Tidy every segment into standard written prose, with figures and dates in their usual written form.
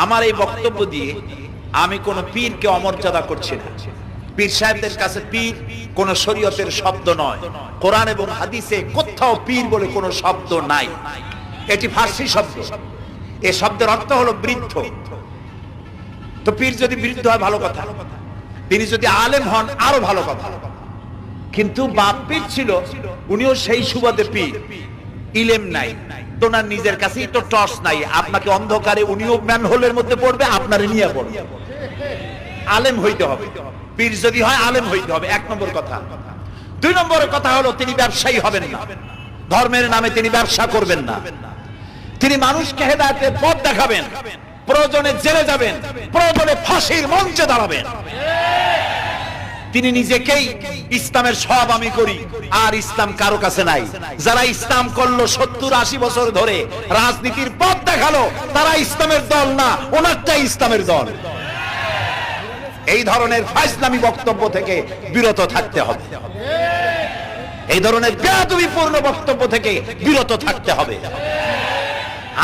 আমার এই বক্তব্য দিয়ে আমি কোন পীরকে অমর্যাদা করছি না। পীর সাহেবদের কাছে পীর কোন শরীয়তের শব্দ নয়। কোরআন এবং হাদিসে কোথাও পীর বলে কোন শব্দ নাই। এটি ফার্সি শব্দ। এই শব্দের অর্থ হলো বৃদ্ধ। তো পীর যদি বৃদ্ধ হয় ভালো কথা, তিনি যদি আলেম হন আরো ভালো কথা। কিন্তু বাপ পীর ছিল, উনিও সেই সুবাদে পীর। ইলেম নাই, তোনার নিজের কাছেই তো টর্চ নাই। আপনাকে অন্ধকারে উনিও ম্যানহোলের মধ্যে পড়বে, আপনারে নিয়ে পড়বে। আলেম হইতে হবে, পীর যদি হয় আলেম হইতে হবে, এক নম্বর কথা। দুই নম্বরের কথা হলো তিনি ব্যবসায়ী হবেন না। ধর্মের নামে তিনি ব্যবসা করবেন না। তিনি মানুষকে হেদায়েতের পথ দেখাবেন, প্রয়োজনে জেলে যাবেন, প্রয়োজনে ফাঁসির মঞ্চে দাঁড়াবেন। তিনি নিজেকেই ইসলামের সব আমি করি, আর ইসলাম কারো কাছে নাই। যারা ইসলাম করলো 70-80 বছর ধরে, রাজনীতির পথ দেখালো, তারা ইসলামের দল না, ওনারটাই ইসলামের দল। এই ধরনের ফাইজলামি বক্তব্য থেকে বিরত থাকতে হবে। এই ধরনের বেয়াদবিপূর্ণ বক্তব্য থেকে বিরত থাকতে হবে।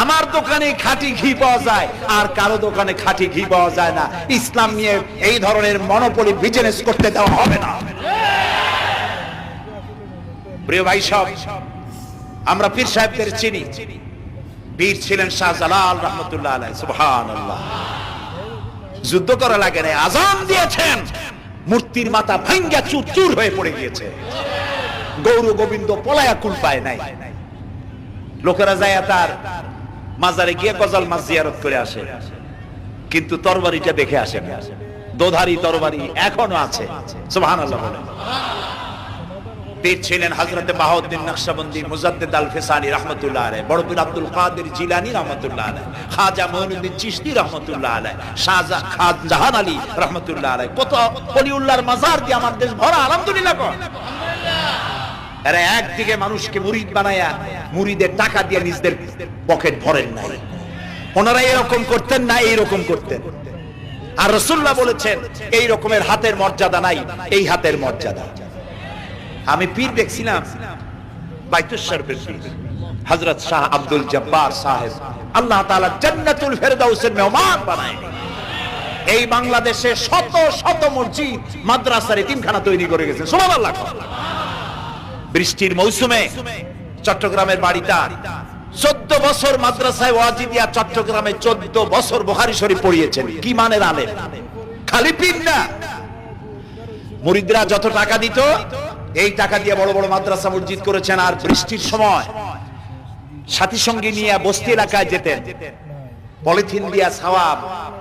আমার দোকানে খাঁটি ঘি পাওয়া যায়, আর কারো দোকানে খাঁটি ঘি পাওয়া যায় না। ইসলাম নিয়ে এই ধরনের মনোপলি বিজনেস করতে দেওয়া হবে না। প্রিয় ভাই সব, আমরা পীর সাহেবদের চিনি। পীর ছিলেন শাহজালাল রহমতুল্লাহ আলাইহি। সুবহানাল্লাহ। যুদ্ধ করা লাগে না, আযান দিয়েছেন, মূর্তির মাথা ভাঙ্গা চুর চুর হয়ে পড়ে গিয়েছে। গৌর গোবিন্দ পলায়া কুল পায় নাই। লোকেরা যায় তার মাজারে গিয়ে গজাল মাছ জিয়ারত করে আসে, কিন্তু তরবারিটা দেখে আসে না। দোধারি তরবারি এখনো আছে। সুবহানাল্লাহ। পীর ছিলেন হযরতে বাহাউদ্দিন নকশবন্দি, মুজাদ্দিদ আল ফিসানি রাহমাতুল্লাহ আলাইহি, বড় পীর আব্দুল কাদের জিলানী রাহমাতুল্লাহ আলাইহি, খাজা মুঈনুদ্দিন চিশতি রাহমাতুল্লাহ আলাইহি, শাহজাহান আলী রাহমাতুল্লাহ আলাইহি। কত ওলিউল্লাহর মাজার দিয়ে আমার দেশ ভরা। আলহামদুলিল্লাহ। এরা একদিকে মানুষকে মুরিদ বানায়া মুরিদের টাকা দিয়ে নিজেদের পকেট ভরেন না। ওনারা এরকম করতেন না, এইরকম করতেন। আর রাসূলুল্লাহ বলেছেন এই রকমের হাতের মর্যাদা নাই, এই হাতের মর্যাদা। আমি পীর দেখছিলাম, বাইতুল শরীফের পীর হযরত শাহ আব্দুল জব্বার সাহেব, আল্লাহ তাআলা জান্নাতুল ফেরদাউসের মেহমান বানায়। এই বাংলাদেশে শত শত মসজিদ, মাদ্রাসার এতিমখানা তৈরি করে গেছেন। সুবহানাল্লাহ। বৃষ্টির মৌসুমে চট্টগ্রামের বাড়িটা 14 বছর মাদ্রাসায় ওয়াজিদিয়া চট্টগ্রামে 14 বছর বুখারী শরীফ পড়িয়েছেন। কি মানের আলেম, খালি পীর না। মুরিদরা যত টাকা দিত, এই টাকা দিয়ে বড় বড় মাদ্রাসা মসজিদ করেছেন। আর বৃষ্টির সময় সাথী সঙ্গী নিয়ে বস্তি এলাকায় যেতেন, পলিথিন দিয়া ছাওয়া,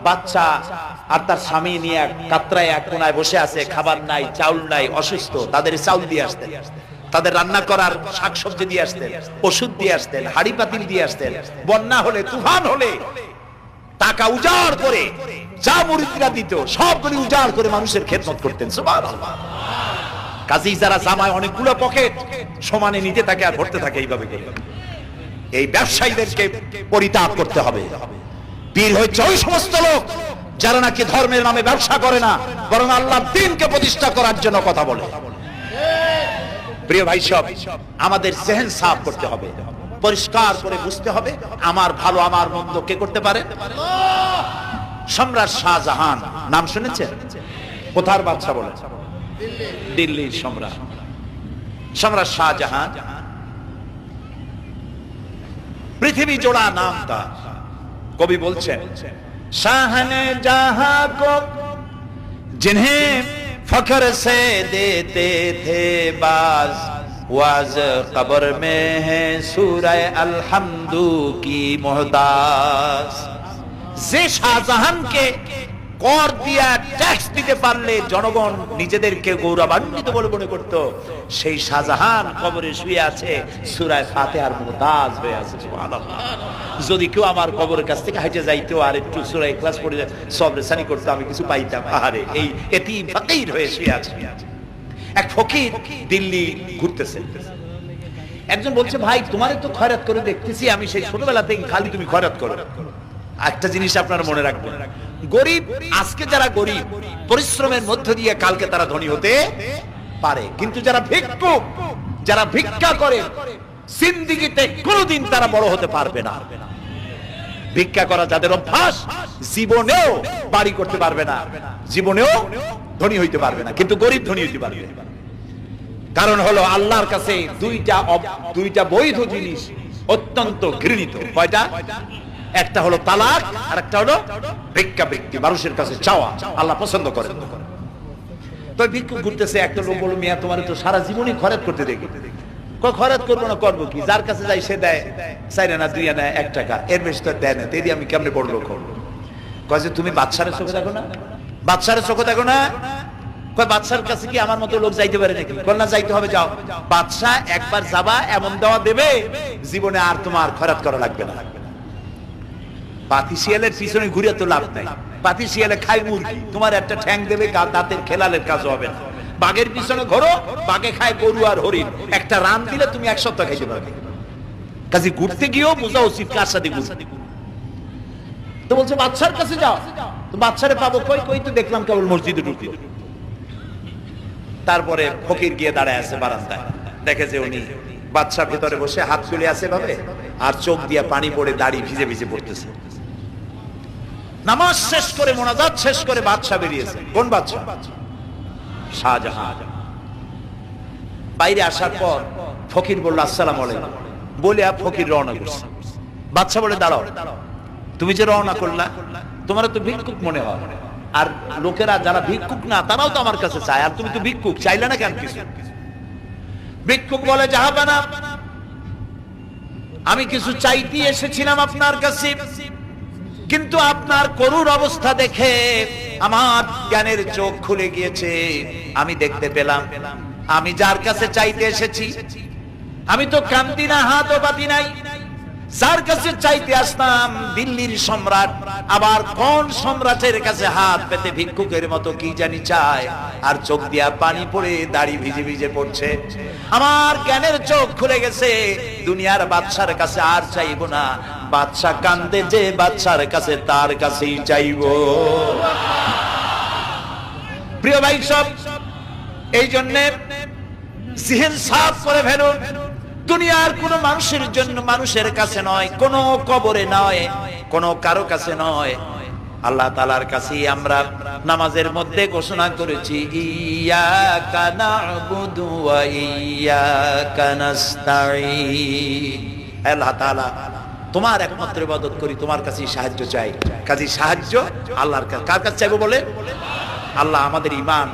বাচ্চা আর তার স্বামী নিয়ে কাতরায় এক কোনায় বসে আছে, খাবার নাই, চাউল নাই, অসুস্থ, তাদের চাউল দিয়ে আসতেন, তাদের রান্না করার শাকসবজি দিয়ে আসতেন, ওষুধ দিয়ে আসতেন, হাড়ি পাতিল দিয়ে আসতেন। বন্যা হলে, তুফান হলে টাকা উজাড় করে যা মুরিদরা দিত সবগুলি উজাড় করে মানুষের খেদমত করতেন। সুবহানাল্লাহ। কাজী যারা জামায় অনেকগুলো পকেট সমানে নিতে থাকে আর ভরতে থাকে, এইভাবে এই ব্যবসায়ীদেরকে পরিত্যাগ করতে হবে। পীর হচ্ছে ওই সমস্ত লোক যারা নাকি ধর্মের নামে ব্যবসা করে না, বরং আল্লাহর দ্বীনকে প্রতিষ্ঠা করার জন্য কথা বলে। প্রিয় ভাই সব, আমাদের জেহেন সাফ করতে হবে, পরিষ্কার করে বুঝতে হবে আমার ভালো আমার মন্দ কে করতে পারে। সম্রাট শাহজাহান নাম শুনেছেন? কোথার বাদশা বলে? দিল্লির সম্রাট। সম্রাট শাহজাহান পৃথিবী জোড়া নাম তার। কবি বলছেন, শাহনে জাহাं को जिन्हें फख्र से देते थे बाज, वाज कब्र में है सूरह अलहम्दु की मोहताज। যে শাহজাহানকে কর দিয়া ট্যাক্স দিতে পারলে জনগণ নিজেদেরকে গৌরবান্বিত বলে মনে করত, সেই শাহজাহান কবরে শুয়ে আছে, সূরা ফাতিহার মুহতাজ হয়ে আছে। সুবহানাল্লাহ। যদি কেউ আমার কবরের কাছ থেকে হেঁটে যাইতো আর একটু সূরা ইখলাস পড়ে সবরে সানি করতো, আমি কিছু পাইতাম। আরে এই এতিম ফকির হয়ে শুয়ে আছে। এক ফকির দিল্লি ঘুরতেছে। একজন বলছে, ভাই তোমারে তো খয়রাত করে দেখতেছি, আমি সেই ছোটবেলা থেকে খালি তুমি খয়রাত করো। একটা জিনিস আপনারা মনে রাখবেন, গরিব আজকে যারা গরিব পরিশ্রমের মধ্য দিয়ে কালকে তারা ধনী হতে পারে, কিন্তু যারা ভিক্ষুক, যারা ভিক্ষা করে, জিন্দেগিতে কোনোদিন তারা বড় হতে পারবে না। ভিক্ষা করা যাদের অভ্যাস, জীবনেও বাড়ি করতে পারবে না, জীবনেও ধনী হইতে পারবে না, কিন্তু গরিব ধনী হইতে পারবে। কারণ হলো আল্লাহর কাছে দুইটা বৈধ জিনিস অত্যন্ত ঘৃণিত। কয়টা? একটা হলো তালাক, আর একটা হলো ভিক্ষাবৃত্তি, মানুষের কাছে চাওয়া। আল্লাহ পছন্দ করেন না। তো ভিক্ষুক ঘুরতেছে, একটা লোক বলল, মিয়া তোমার তো সারা জীবনই খরচ করতে দেখি। খরচ করবো না, করবো কি? যার কাছে যাই সে দেয় 4 আনা 2 আনা 1 টাকা, এর বেশি তো দেয় না। তেদি আমি কেমনে বড় লোক হবো? কয় যে তুমি বাদশার চোখে দেখো না, বাদশার চোখে দেখো না। কয় বাদশার কাছে কি আমার মতো লোক যাইতে পারে নাকি? কল না, যাইতে হবে, যাও। বাদশা একবার যাবা, এমন দেওয়া দেবে জীবনে আর তোমার খরচ করা লাগবে না। পাতি শিয়ালের পিছনে ঘুরে তো লাভ নাই। পাতি শিয়ালে খায় মুরগি, তোমার একটা ঠ্যাং দেবে, দাঁতের খেলালের কাজ হবে না। বাঘের পিছনে ঘোরো, বাঘে খায় গরু আর হরিণ, একটা রান দিলে তুমি 1 সপ্তাহ খাইতে পারবে। কাজে ঘুরতে গিয়েও বোঝা উচিত কার সাথে ঘুরতে। তো বলছে বাদশার কাছে যাও। তো বাদশারে পাবো কই? কই তো দেখলাম কেবল মসজিদে ঢুকতে। তারপরে ফকির গিয়ে দাঁড়ায় আছে বারান্দায়, দেখে যে উনি বাদশা ভেতরে বসে হাত তুলে আছে ভাবে, আর চোখ দিয়ে পানি পড়ে দাড়ি ভিজে ভিজে পড়তেছে। নামাজ শেষ করে, মোনাজাত শেষ করে বাদশা বেরিয়েছে। কোন বাদশা? শাহজাহান। বাইরে আসার পর ফকির বলল আসসালামু আলাইকুম, বলে ফকির রওনা করছে। বাদশা বলে দাঁড়াও, তুমি যে রওনা করলা, তোমার তো ভিক্ষুক মনে হয়, আর লোকেরা যারা ভিক্ষুক না তারাও তো আমার কাছে চায়, আর তুমি তো ভিক্ষুক, চাইলে না কেন কিছু? ভিক্ষুক বলে জাহাপানা, আমি কিছু চাইতে এসেছিলাম আপনার কাছে, কিন্তু আপনার করুণ অবস্থা দেখে আমার জ্ঞানের চোখ খুলে গিয়েছে। আমি দেখতে পেলাম আমি যার কাছে চাইতে এসেছি, আমি তো কান্দি না, হাতও পাতি নাই। যার কাছে চাইতে আসতাম দিল্লির সম্রাট, আবার কোন সম্রাটের কাছে হাত পেতে ভিক্ষুকের মতো কি জানি চায়, আর চোখ দিয়া পানি পড়ে দাড়ি ভিজে ভিজে পড়ছে। আমার জ্ঞানের চোখ খুলে গেছে, দুনিয়ার বাদশার কাছে আর চাইবো না। বাদশা কান্দে যে বাদশার কাছে, তার কাছেই চাইবো। প্রিয় ভাই সব, এই জন্য জিহ্ন সাফ করে ফেলুন। দুনিয়ার কোন মানুষের জন্য, মানুষের কাছে নয়, কোন কবরে নয়, কোন কারো কাছে নয়, আল্লাহ তাআলার কাছে আমরা নামাজের মধ্যে ঘোষণা করেছি, ইয়াকা না'বুদু ওয়া ইয়াকা নাস্তাঈন। আল্লাহ তাআলা তোমার একমাত্র ইবাদত করি, তোমার কাছেই সাহায্য চাই। কাজে সাহায্য আল্লাহর কাছে। কার কাছে চাইবো বলে? আল্লাহ আমাদের ঈমান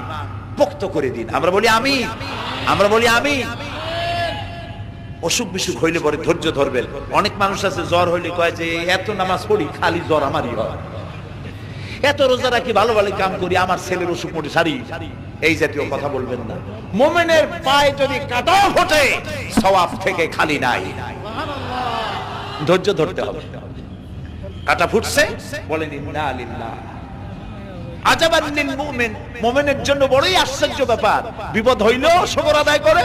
পোক্ত করে দিন। আমরা বলি আমিন, আমরা বলি আমিন। অসুখ বিসুখ হইলে পরে ধৈর্য ধরবেন। অনেক মানুষ আছে জ্বর হইলে কয় যে এত নামাজ পড়ি খালি জ্বর আমারই হয়, এত রোজা রাখি, ভালো ভালো কাম করি, আমার ছেলের অসুখ মোটে সারি। এই জাতীয় কথা বলবেন না। মুমিনের পায়ে যদি কাঁটা ফোটে সওয়াব থেকে খালি নাই, ধৈর্য ধরতে হবে। কাঁটা ফুটছে, বলেন ইন্না লিল্লাহ। আজাবান লিল মুমিন, মুমিনের জন্য বড়ই আশ্চর্য ব্যাপার, বিপদ হইলেও শুকর আদায় করে,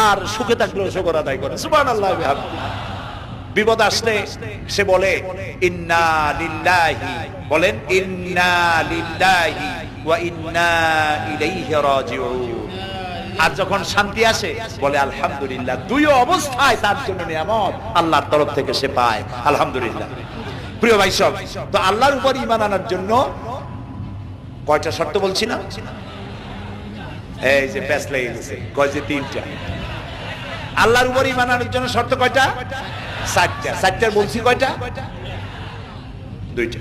আর সুখে থাকলেও শুকর আদায় করে। সুবহানাল্লাহ ওয়া বিহামদিহি। বিপদ আসলে সে বলে ইন্না লিল্লাহি, বলেন ইন্না লিল্লাহি ওয়া ইন্না ইলাইহি রাজিউন। আর যখন শান্তি আসে বলে আলহামদুলিল্লাহ। দুই অবস্থায় তার জন্য নিয়ামত আল্লাহর তরফ থেকে সে পায়, আলহামদুলিল্লাহ। প্রিয় ভাই সব, তো আল্লাহর উপর ঈমান আনার জন্য কয়টা শর্ত বলছি না? এই যে প্যাচ লেগে গেছে, কয় যে 3টা। আল্লাহর উপর ঈমান আনার জন্য শর্ত কয়টা? 4টা। 4টার বলছি কয়টা? 2টা।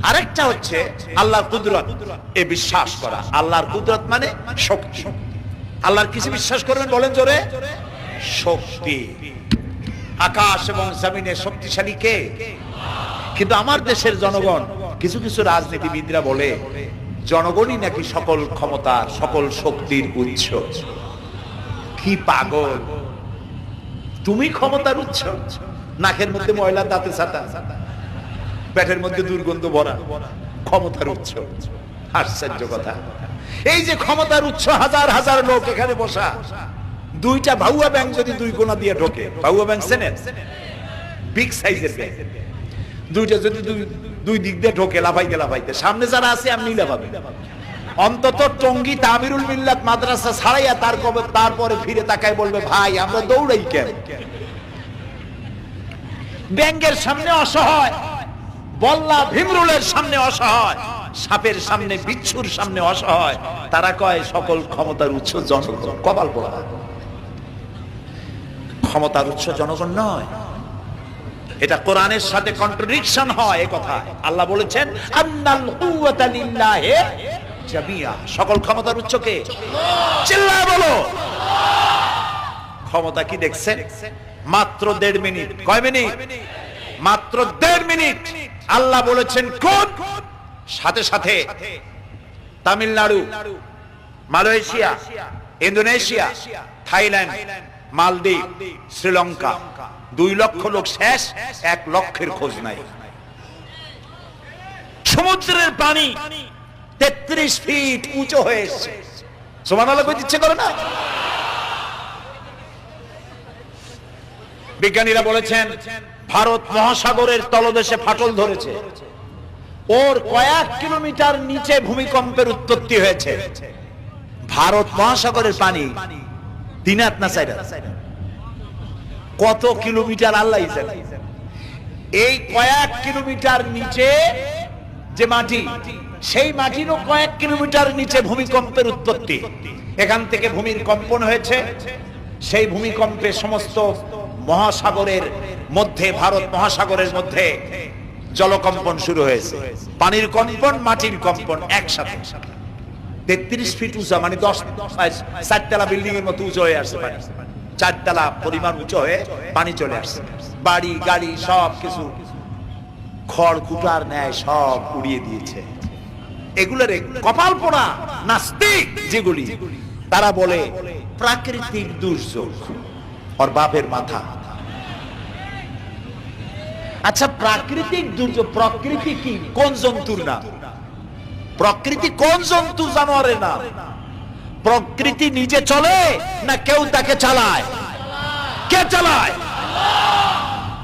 আরেকটা হচ্ছে আল্লাহর কুদরত, এ বিশ্বাস করা। আল্লাহর কুদরত মানে শক্তি। আল্লাহর কিছু বিশ্বাস করবেন, বলেন জোরে? শক্তি। আকাশ এবং জমিনে শক্তিশালী কে? কিন্তু আমার দেশের জনগণ, কিছু কিছু রাজনীতিবিদরা বলে জনগণই নাকি সকল ক্ষমতার, সকল শক্তির উৎস। কি পাগল! তুমি ক্ষমতার উৎস? নাকের মধ্যে ময়লা, দাঁতে ছাতা, পেটের মধ্যে দুর্গন্ধ ভরা, ক্ষমতার উৎস। আশ্চর্য কথা। এই যে ক্ষমতার উৎস, হাজার হাজার লোক এখানে বসা, 2টা ভাউয়া ব্যাংক যদি 2 কোণা দিয়ে ঢোকে, ভাউয়া ব্যাংক চেনেন? বিগ সাইজের ব্যাংক, 2টা যদি 2 দিক দিয়ে ঢোকে, লাফাইতে সামনে যারা আছে আপনি লাফাবেন। অন্তত টঙ্গী তামিরুল মিল্লাত মাদ্রাসা ছাড়াইয়া তারপরে ফিরে তাকায় বলবে, ভাই আমরা দৌড়াই কেন? ব্যাংকের সামনে অসহায় বল্লা ভীমরুলের সামনে অসহায়, সাপের সামনে বিচ্ছুর সামনে অসহায়, তারা কয় সকল ক্ষমতার উৎস জনগণ। কপাল পোড়া, ক্ষমতার উৎস জনগণ নয়। এটা কোরআনের সাথে কন্ট্রাডিকশন হয়। এই কথা আল্লাহ বলেছেন আন্নাল কুওয়াতা লিল্লাহি জামিয়া, সকল ক্ষমতার উৎস কে? চিল্লায় বলো। ক্ষমতা কি দেখছেন? মাত্র 1.5 মিনিট। কয় মিনিট? মাত্র 1.5 মিনিট। আল্লাহ বলেছেন কোন? সাথে সাথে তামিলনাড়ু, মালয়েশিয়া, ইন্দোনেশিয়া, থাইল্যান্ড, মালদ্বীপ, শ্রীলঙ্কা 2 লক্ষ লোক শেষ, 1 লক্ষের খোঁজ নাই। সমুদ্রের পানি 33 ফিট উঁচু হয়ে এসেছে। সুবহানাল্লাহ কইতে ইচ্ছে করে না? বিজ্ঞানীরা বলেছেন ভারত মহাসাগরের তলদেশে ফাটল ধরেছে, ওর কয়েক কিলোমিটার নিচে ভূমিকম্পের উৎপত্তি হয়েছে। ভারত মহাসাগরের পানি 3 হাত না 4 হাত, কত কিলোমিটার আল্লাহই জানে। এই কয়েক কিলোমিটার নিচে যে মাটি, সেই মাটিরও কয়েক কিলোমিটার নিচে ভূমিকম্পের উৎপত্তি। এখান থেকে ভূমির কম্পন হয়েছে। সেই ভূমিকম্পে সমস্ত মহাসাগরের মধ্যে, ভারত মহাসাগরের মধ্যে জলকম্পন শুরু হয়েছে। পানির কম্পন, মাটির কম্পন একসাথে। 33 ফিট উঁচা, মানে 4 তলা বিল্ডিং এর মতো উঁচু হয়ে আসছে পানি। 4 তলা পরিমাণ উঁচু হয়ে পানি চলে আসছে। বাড়ি গাড়ি সব কিছু খড় কুটার ন্যায় সব উড়িয়ে দিয়েছে। এগুলোর কপাল পোড়া নাস্তিক যেগুলি, তারা বলে প্রাকৃতিক দুর্যোগ। ওর বাপের মাথা। আচ্ছা, প্রাকৃতিক দুর্যোগ, প্রকৃতি কি? কোন জন্তুর নাম? প্রকৃতি কোন জন্তু জানোয়ারের নাম? প্রকৃতি নিজে চলে না কেউ তাকে চালায়? কে চালায়?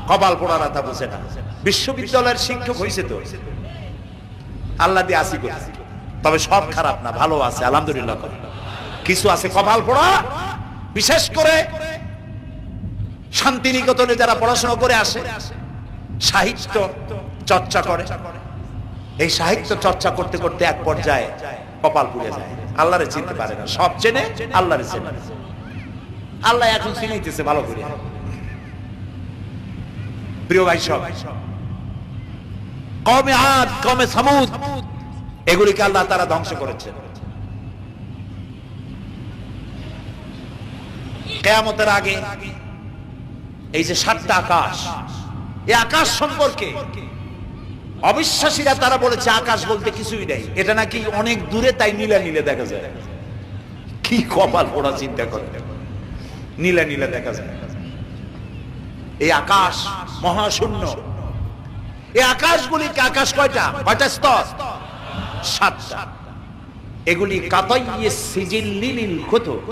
কপাল পোড়ারা তা বুঝে না। বিশ্ববিদ্যালয়ের শিক্ষক হয়েছে তো, আল্লাহ দিয়ে আসি করছে। তবে সব খারাপ না, ভালো আছে আলহামদুলিল্লাহ। কিছু আছে কপাল পোড়া, বিশেষ করে শান্তিনিকেতনে যারা পড়াশোনা করে আসে, সাহিত্য চর্চা করে। এই সাহিত্য চর্চা করতে করতে এক পর্যায়ে কপাল পুড়ে যায়, আল্লাহরে চিনতে পারে না। সব চেনে, আল্লাহরে চেনে। আল্লাহ এখন চিনাইতেছে ভালো করে। প্রিয় ভাই, সব কওমে আদ, কওমে সামুদ, এগুলিকে আল্লাহ তারা ধ্বংস করেছেন। কিয়ামতের আগে এই যে 7টা আকাশ, এই আকাশ সম্পর্কে অবিশ্বাসীরা তারা বলেছে আকাশ বলতে কিছুই নাই, এটা নাকি অনেক দূরে, তাই নীলা নীলা দেখা যায়। কি কপাল পোড়া, চিন্তা করে। নীলা নীলা দেখা যায়। এই আকাশ মহাশূন্য। এই আকাশগুলিকে, আকাশ কয়টা? কয়টা স্তর? 7টা। এগুলি কাতাইয়ে সিজিল্লিল কুতুব।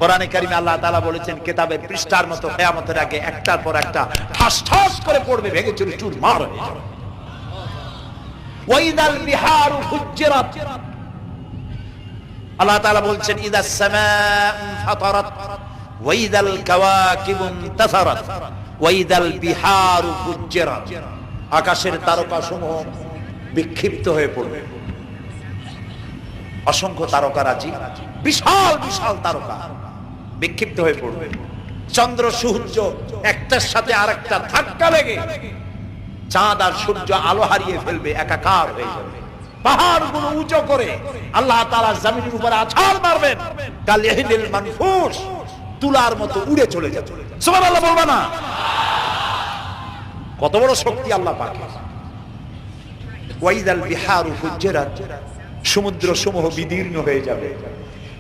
কোরআনে কারিমে আল্লাহ তাআলা বলেছেন কিতাবের পৃষ্ঠার মতো কিয়ামতের আগে একটার পর একটা ঠাস ঠাস করে পড়বে, ভেঙে চুরি চুরমার হয়ে যাবে। ওয়াইদাল বিহারু ফুজ্জিরাত, আল্লাহ তাআলা বলছেন ইদাস সামাউ ফাতারাত ওয়াইদাল কাওয়াকিবু ইনতাসারাত ওয়াইদাল বিহারু ফুজ্জিরাত। আকাশের তারকাসমূহ বিক্ষিপ্ত হয়ে পড়বে। অসংখ্য তারকারাজি, বিশাল বিশাল তারকা বিক্ষিপ্ত হয়ে পড়বে। চন্দ্র সূর্য একটার সাথে আরেকটা ধাক্কা লেগে চাঁদ আর সূর্য আলো হারিয়ে ফেলবে, একাকার হয়ে যাবে। পাহাড়গুলো উঁচু করে আল্লাহ তাআলা জমিনের উপরে আছাড় মারবেন, কালিহিল মানফুস, তুলার মতো উড়ে চলে যাবে। সুবহানাল্লাহ বলবা না? কত বড় শক্তি আল্লাহ পাকের। ওয়াইদাল বিহারু ফুজ্জিরাত, সমুদ্র সমূহ বিদীর্ণ হয়ে যাবে।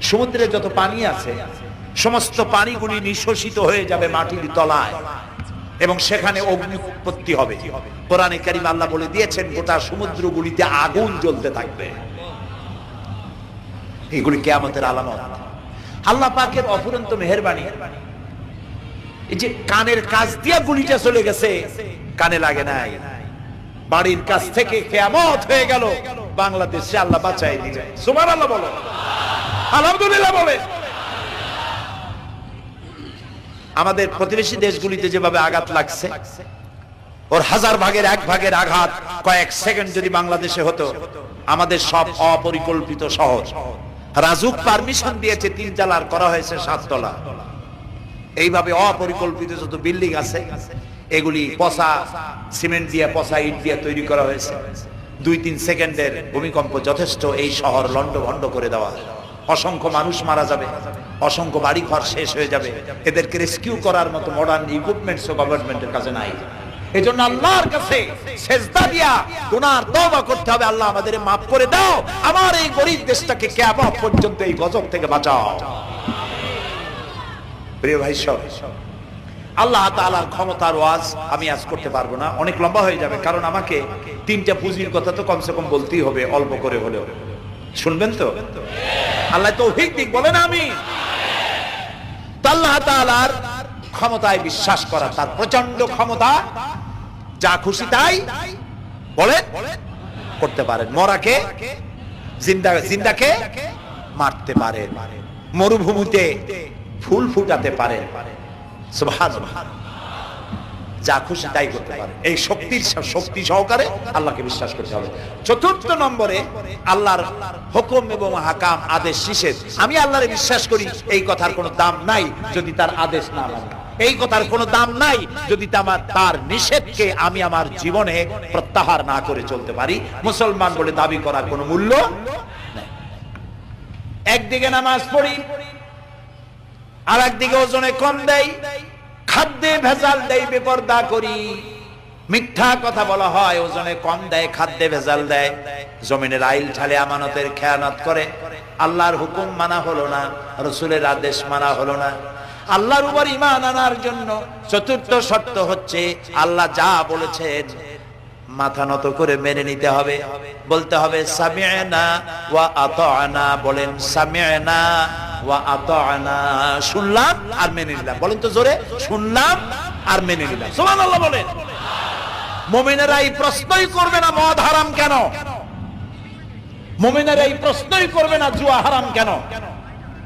সমুদ্রে যত পানি আছে সমস্ত পানিগুলি নিঃশোষিত হয়ে যাবে মাটির তলায়, এবং সেখানে অগ্নি উৎপত্তি হবে। কোরআনে কারীম আল্লাহ বলে দিয়েছেন গোটা সমুদ্রগুলিতে আগুন জ্বলতে থাকবে। এগুলি কিয়ামতের আলামত। আল্লাহ পাকের অফুরন্ত মেহেরবানি। এই যে কানের কাছ দিয়ে গুলিটা চলে গেছে, কানে লাগে নাই। বাড়ির কাছ থেকে কিয়ামত হয়ে গেল, বাংলাদেশে আল্লাহ বাঁচাই দিলেন। সুবহানাল্লাহ বলো, আলহামদুলিল্লাহ বলে। আমাদের প্রতিবেশী দেশগুলিতে যেভাবে আঘাত লাগছে, ওর 1000 ভাগের 1 ভাগের আঘাত কয়েক সেকেন্ড যদি বাংলাদেশে হতো, আমাদের সব অপরিকল্পিত শহর, রাজুক পারমিশন দিয়েছে 3 তলার করা হয়েছে 7 তলা, এইভাবে অপরিকল্পিত যত বিল্ডিং আছে এগুলি পচা সিমেন্ট দিয়ে, পচা ইট দিয়ে তৈরি করা হয়েছে। 2-3 সেকেন্ডের ভূমিকম্প যথেষ্ট এই শহর লন্ডভন্ড করে দেওয়া। অসংখ্য মানুষ মারা যাবে, অসংখ্য বাড়িঘর শেষ হয়ে যাবে। এদেরকে রেস্কিউ করার মতো মডার্ন ইকুইপমেন্টস গভর্নমেন্টের কাছে নাই। এজন্য আল্লাহর কাছে সেজদা দিয়া গুনার তওবা করতে হবে, আল্লাহ আমাদের মাফ করে দাও, আমার এই গরিব দেশটাকে কিয়ামত পর্যন্ত এই গজব থেকে বাঁচাও। প্রিয় ভাই সব, আল্লাহ তাআলার ক্ষমতার ওয়াজ আমি আজ করতে পারবো না, অনেক লম্বা হয়ে যাবে, কারণ আমাকে 3টা পুঁজির কথা তো কমসে কম বলতেই হবে, অল্প করে হলেও। শুনবেন তো? আল্লাহ তৌফিক দিক, বলেন আমিন। আল্লাহ তাআলার ক্ষমতায় বিশ্বাস করা, তার প্রচন্ড ক্ষমতা, যা খুশি তাই বলেন করতে পারেন। মরাকে জিন্দা, জিন্দাকে মারতে পারেন, মরুভূমিতে ফুল ফুটাতে পারেন, সুবহানাল্লাহ, যা খুশি তাই করতে পারে। এই শক্তি সহকারে আল্লাহকে বিশ্বাস করতে হবে। 4 নম্বরে আল্লাহর হুকুম এবং হাকাম, আদেশ নিষেধ। আমি আল্লাহরে বিশ্বাস করি, এই কথার কোনো দাম নাই যদি তার আদেশ না মানি, এই কথার কোনো দাম নাই যদি তার নিষেধকে আমি আমার জীবনে প্রত্যাহার না করে চলতে পারি। মুসলমান বলে দাবি করার কোনো মূল্য নেই। একদিকে নামাজ পড়ি, আর একদিকে ওজনে কম দেয়, খাদ্যে ভেজাল দেয়, বেপরদা করি, মিথ্যা কথা বলা হয়, ওজনে কম দেয়, খাদ্যে ভেজাল দেয়, জমিনের আইল ঢালে, আমানতের খেয়ানত করে, আল্লাহর হুকুম মানা হলো না, রাসূলের আদেশ মানা হলো না। আল্লাহর উপর ঈমান আনার জন্য 4র্থ শর্ত হচ্ছে আল্লাহ যা বলেছেন মাথা নত করে মেনে নিতে হবে, বলতে হবে সামি'না ওয়া আতা'না। বলেন সামি'না ওয়া আতা'না, শুনলাম আর মেনে নিলাম। বলেন তো জোরে, শুনলাম আর মেনে নিলাম। সুবহানাল্লাহ বলেন। মুমিনেরা এই প্রশ্নই করবে না মদ হারাম কেন, মুমিনেরা এই প্রশ্নই করবে না জুয়া হারাম কেন,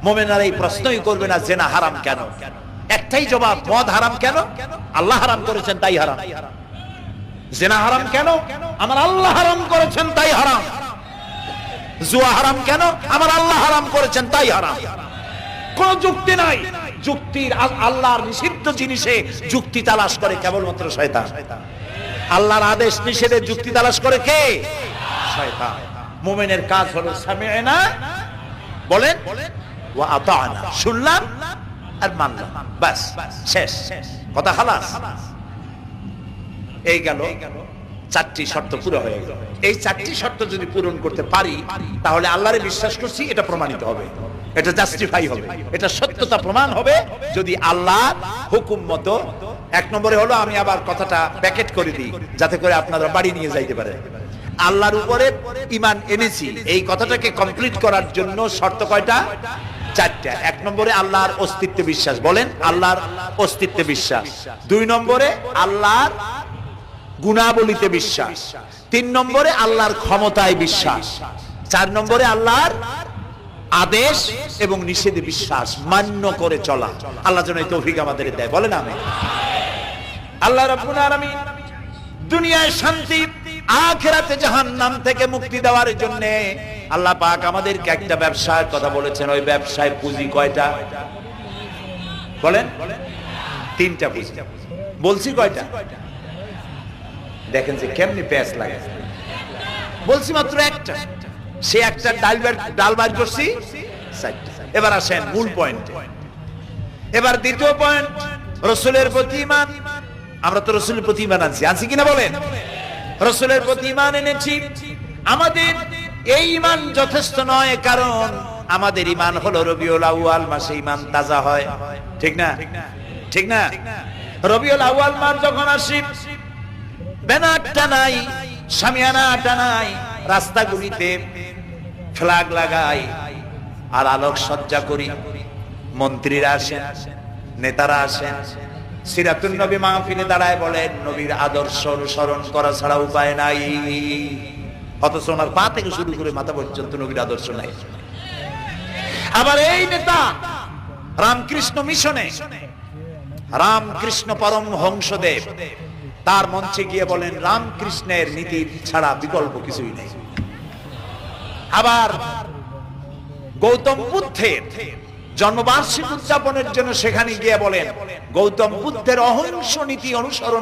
মুমিনেরা এই প্রশ্নই করবে না জিনা হারাম কেন। একটাই জবাব, মদ হারাম কেন? আল্লাহ হারাম করেছেন তাই হারাম। জিনা হারাম কেন? আমার আল্লাহ হারাম করেছেন তাই হারাম। জুয়া হারাম কেন? আমার আল্লাহ হারাম করেছেন তাই হারাম। কোন যুক্তি নাই। যুক্তির, আল্লাহর নিষিদ্ধ জিনিসে যুক্তি তালাশ করে কেবলমাত্র শয়তান। আল্লাহর আদেশ নিষেধে যুক্তি তালাশ করে কে? শয়তান। মুমিনের কাজ হলো সামি'না, বলেন, ওয়া আতা'না, শুনলাম আর মানলাম, বাস, শেষ, কথা খালাস। এই গেল 4টি শর্ত পুরো হয়ে গেল। এই 4টি শর্ত যদি পূরণ করতে পারি তাহলে আল্লাহরে বিশ্বাস করছি এটা প্রমাণিত হবে, এটা জাস্টিফাই হবে, এটা সত্যতা প্রমাণ হবে যদি আল্লাহ হুকুম মতো। 1 নম্বরে হলো, আমি আবার কথাটা প্যাকেট করে দিই যাতে করে আপনারা বাড়ি নিয়ে যাইতে পারেন। আল্লাহর উপরে ঈমান এনেছি, এই কথাটাকে কমপ্লিট করার জন্য শর্ত কয়টা? 4টা। 1 নম্বরে আল্লাহর অস্তিত্বে বিশ্বাস, বলেন আল্লাহর অস্তিত্বে বিশ্বাস। 2 নম্বরে আল্লাহর গুণাবলীতে বিশ্বাস। 3 নম্বরে আল্লাহর ক্ষমতায় বিশ্বাস। 4 নম্বরে আল্লাহর আদেশ এবং নিষেধে বিশ্বাস, মান্য করে চলা। আল্লাহ যেন এই তৌফিক আমাদের দেয়, বলেন আমিন। আল্লাহ রাব্বুল আলামিন দুনিয়ায় শান্তি, আখিরাতে জাহান্নাম থেকে মুক্তি দেওয়ার জন্য আল্লাহ পাক আমাদেরকে একটা ব্যবসার কথা বলেছেন। ওই ব্যবসায় পুঁজি কয়টা? বলেন। 3টা পুঁজি। বলছি কয়টা? দেখেন যে কেমনি প্যাচ লাগে। বলছি মাত্র একটা, সে একটা ডাল বার করছি 4টা। এবার আসেন মূল পয়েন্টে। এবার দ্বিতীয় পয়েন্ট, রাসূলের প্রতি ঈমান। আমরা তো রাসূলের প্রতি ঈমান আনছি কিনা বলেন? রাসূলের প্রতি ঈমান এনেছি। আমাদের এই ঈমান যথেষ্ট নয়, কারণ আমাদের ঈমান হলো রবিউল আউয়াল মাসে ঈমান তাজা হয়, ঠিক না? ঠিক না? রবিউল আউয়াল মাস যখন আসে, ব্যানারটা নাই, শামিয়ানাটা নাই, রাস্তাগুলিতে ফ্ল্যাগ লাগাই আর আলোক সজ্জা করি। মন্ত্রীরা আসেন, নেতারা আসেন, সিরাতুন নবী মাহফিলে দাঁড়ায় বলেন নবীর আদর্শ অনুসরণ করা ছাড়া উপায় নাই। অথচ ওনার পা থেকে শুরু করে মাথা পর্যন্ত নবীর আদর্শ নাই। আবার এই নেতা রামকৃষ্ণ মিশনে, রামকৃষ্ণ পরমহংসদেব তার মঞ্চে গিয়ে বলেন রামকৃষ্ণের নীতি ছাড়া বিকল্প কিছুই নেই। আবার গৌতম বুদ্ধের জন্মবার্ষিকী উদযাপনের জন্য সেখানে গিয়ে বলেন গৌতম বুদ্ধের অহিংস নীতি অনুসরণ